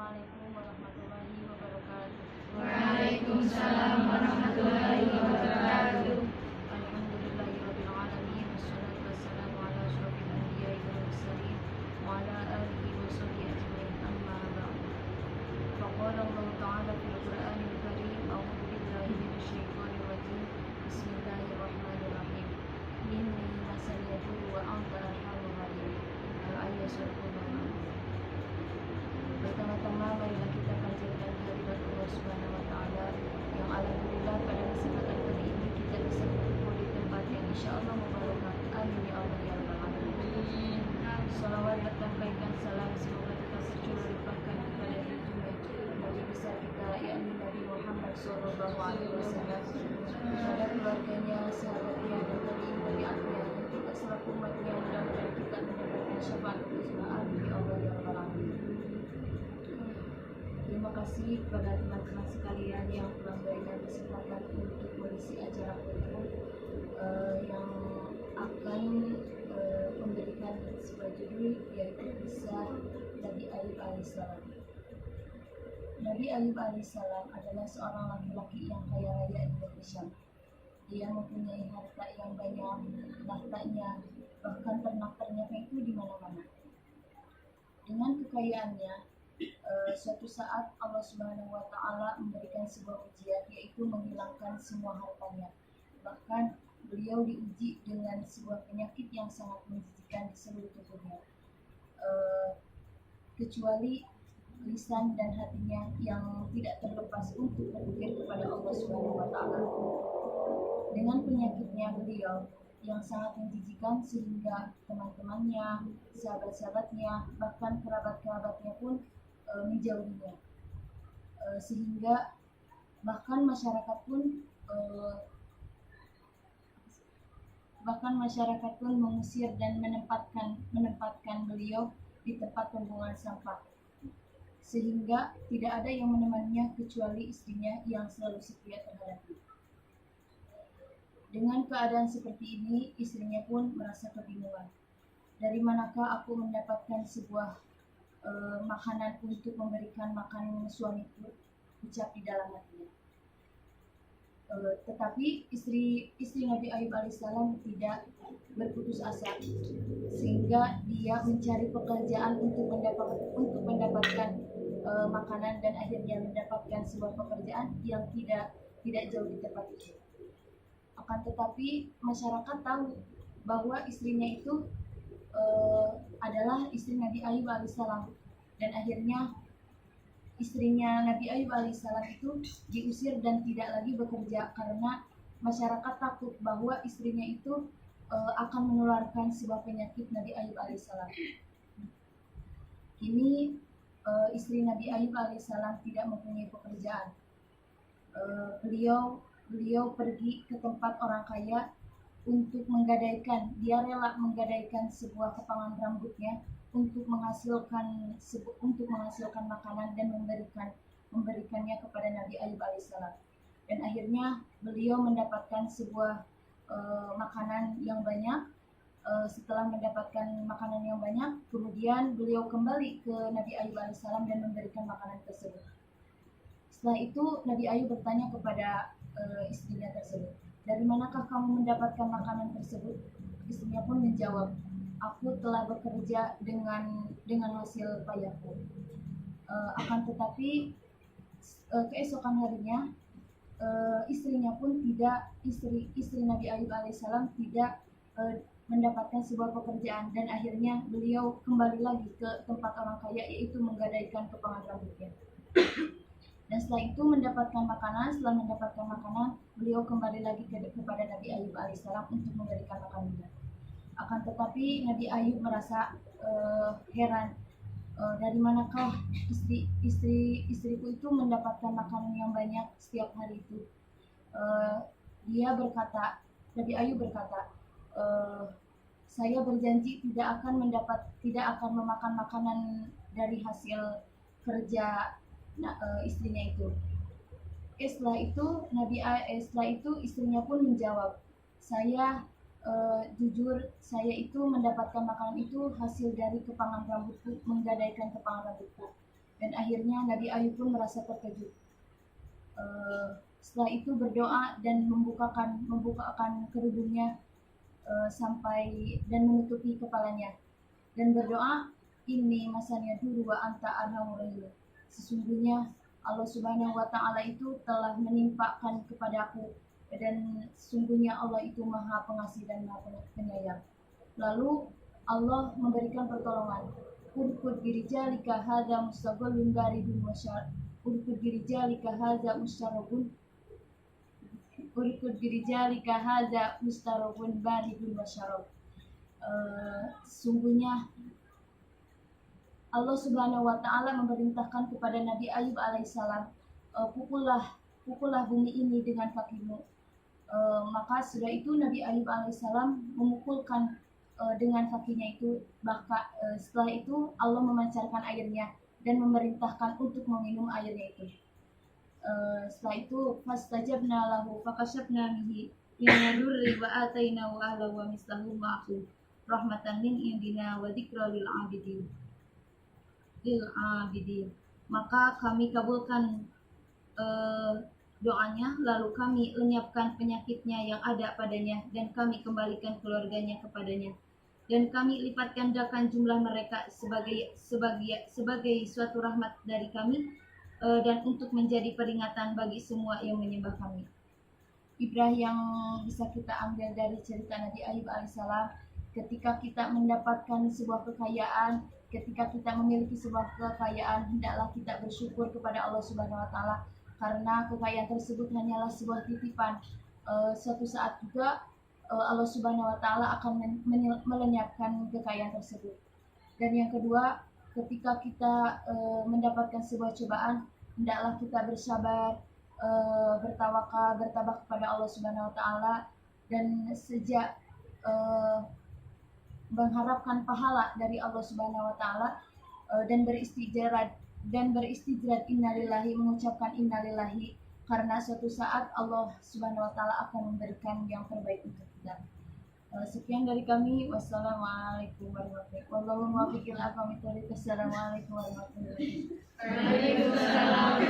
Assalamualaikum warahmatullahi wabarakatuh. Waalaikumsalam warahmatullahi wabarakatuh. Alhamdulillahirabbil alamin wassalatu wassalamu ala asyrofil anbiya'i wal mursalin wa ala alihi wa sahbihi ajmain amma ba'du. Faqala Allah ta'ala fil Qur'anil Karim a'udzu billahi minasyaitonir rajim. Bismillahirrahmanirrahim. Inni masaniyatu wa anta arhamur rahim. Al-ayat surah Al-Baqarah. Pertama-tama marilah kita panjatkan kehadirat Allah Subhanahu wa taala yang alhamdulillah pada kesempatan kali ini kita bisa berkumpul di tempat yang insyaallah mubarakah. Amin ya Allah ya rabbal alamin. Salawat dan kebaikan salam semoga tetap tercurah limpahkan kepada junjungan Nabi besar kita yakni Nabi Muhammad sallallahu alaihi wasallam, kepada keluarganya, sahabatnya dan tabi'in-tabi'atnya dan kita selaku umatnya mudah-mudahan kita mendapatkan syafaat uzma. Amin ya Allah ya rabbal alamin. Terima kasih kepada teman-teman sekalian yang telah memberikan kesempatan untuk mengisi acara foto yang akan memberikan sebuah judul yaitu kisah Nabi Ayub alaihissalam. Nabi Ayub alaihissalam adalah seorang laki-laki yang kaya raya di negeri Syam. Dia mempunyai harta yang banyak, tahtanya, bahkan ternak-ternaknya itu di mana-mana. Dengan kekayaannya, suatu saat Allah Subhanahu wa taala memberikan sebuah ujian, yaitu menghilangkan semua hartanya. Bahkan beliau diuji dengan sebuah penyakit yang sangat menjijikkan di seluruh tubuhnya, kecuali lisan dan hatinya yang tidak terlepas untuk berzikir kepada Allah Subhanahu wa taala. Dengan penyakitnya beliau yang sangat menjijikan sehingga teman-temannya, sahabat-sahabatnya, bahkan kerabat-kerabatnya pun menjauhinya, sehingga bahkan masyarakat pun mengusir dan menempatkan beliau di tempat pembuangan sampah, sehingga tidak ada yang menemaninya kecuali istrinya yang selalu setia terhadapnya. Dengan keadaan seperti ini, istrinya pun merasa kebingungan. Dari manakah aku mendapatkan sebuah makanan untuk memberikan makan suamiku, ucap di dalam hatinya. Tetapi istri Nabi Ayub alaihissalam tidak berputus asa, sehingga dia mencari pekerjaan untuk mendapatkan makanan dan akhirnya mendapatkan sebuah pekerjaan yang tidak jauh di tempat itu. Akan tetapi masyarakat tahu bahwa istrinya itu adalah istri Nabi Ayub alaihissalam, dan akhirnya istrinya Nabi Ayub alaihissalam itu diusir dan tidak lagi bekerja karena masyarakat takut bahwa istrinya itu akan menularkan sebuah penyakit Nabi Ayub alaihissalam. Kini istri Nabi Ayub alaihissalam tidak mempunyai pekerjaan. Beliau pergi ke tempat orang kaya untuk dia rela menggadaikan sebuah kepangan rambutnya untuk menghasilkan makanan dan memberikannya kepada Nabi Ayub alaihissalam. Dan akhirnya beliau mendapatkan sebuah makanan yang banyak. Setelah mendapatkan makanan yang banyak, kemudian beliau kembali ke Nabi Ayub alaihissalam dan memberikan makanan tersebut. Setelah itu Nabi Ayub bertanya kepada istrinya tersebut, "Dari manakah kamu mendapatkan makanan tersebut?" Istrinya pun menjawab, "Aku telah bekerja dengan hasil payahku." Akan tetapi keesokan harinya istrinya pun istri Nabi Ayub alaihissalam tidak mendapatkan sebuah pekerjaan, dan akhirnya beliau kembali lagi ke tempat orang kaya, yaitu menggadaikan kepangan rambutnya. Dan setelah mendapatkan makanan, beliau kembali lagi kepada Nabi Ayub alaihissalam untuk memberikan makanannya. Akan tetapi Nabi Ayub merasa heran, dari manakah istriku itu mendapatkan makanan yang banyak setiap hari itu. Nabi Ayub berkata, "Saya berjanji tidak akan memakan makanan dari hasil kerja istrinya itu." Setelah itu istrinya pun menjawab, "Saya jujur, saya itu mendapatkan makanan itu hasil dari kepangan rambutku, menggadaikan kepangan rambutku. Dan akhirnya Nabi Ayub pun merasa terkejut. Setelah itu berdoa dan membukakan kerudungnya sampai dan menutupi kepalanya dan berdoa, ini masanya dulu wa anta arhamur rahim. Sesungguhnya Allah Subhanahu wa taala itu telah menimpakan kepadaku dan sesungguhnya Allah itu Maha Pengasih dan Maha Penyayang. Lalu Allah memberikan pertolongan. Urkud birijalika hadza mustaqbalun baridun wasyar. Urkud birijalika hadza mustarabun. Urkud birijalika hadza mustarabun baridun wasyarab. Sesungguhnya Allah Subhanahu wa taala memerintahkan kepada Nabi Ayub alaihissalam, pukullah bumi ini dengan kakimu. Maka sudah itu Nabi Ayub alaihissalam memukulkan dengan kakinya itu. Setelah itu Allah memancarkan airnya dan memerintahkan untuk meminum airnya itu. Setelah itu fastajabna lahu fakashafna bihi min durri wa atainahu ahlahu wa mislahu ma'ahu rahmatan min indina wa dzikra lil abidin. Maka kami kabulkan doanya, lalu kami lenyapkan penyakitnya yang ada padanya dan kami kembalikan keluarganya kepadanya, dan kami lipat gandakan jumlah mereka sebagai suatu rahmat dari kami dan untuk menjadi peringatan bagi semua yang menyembah kami. Ibrah yang bisa kita ambil dari cerita Nabi Ayub alaihissalam, ketika kita mendapatkan sebuah kekayaan, ketika kita memiliki sebuah kekayaan, hendaklah kita bersyukur kepada Allah Subhanahu wa taala, karena kekayaan tersebut hanyalah sebuah titipan. Suatu saat juga Allah Subhanahu wa taala akan melenyapkan kekayaan tersebut. Dan yang kedua, ketika kita mendapatkan sebuah cobaan, hendaklah kita bersabar, bertawakal kepada Allah Subhanahu wa taala, dan sejak mengharapkan pahala dari Allah Subhanahu wa taala dan beristijrad innalillahi, mengucapkan innalillahi, karena suatu saat Allah Subhanahu wa taala akan memberikan yang terbaik untuk kita. Sekian dari kami. Wassalamualaikum warahmatullahi wabarakatuh. Wassalamualaikum warahmatullahi wabarakatuh. Waalaikumsalam.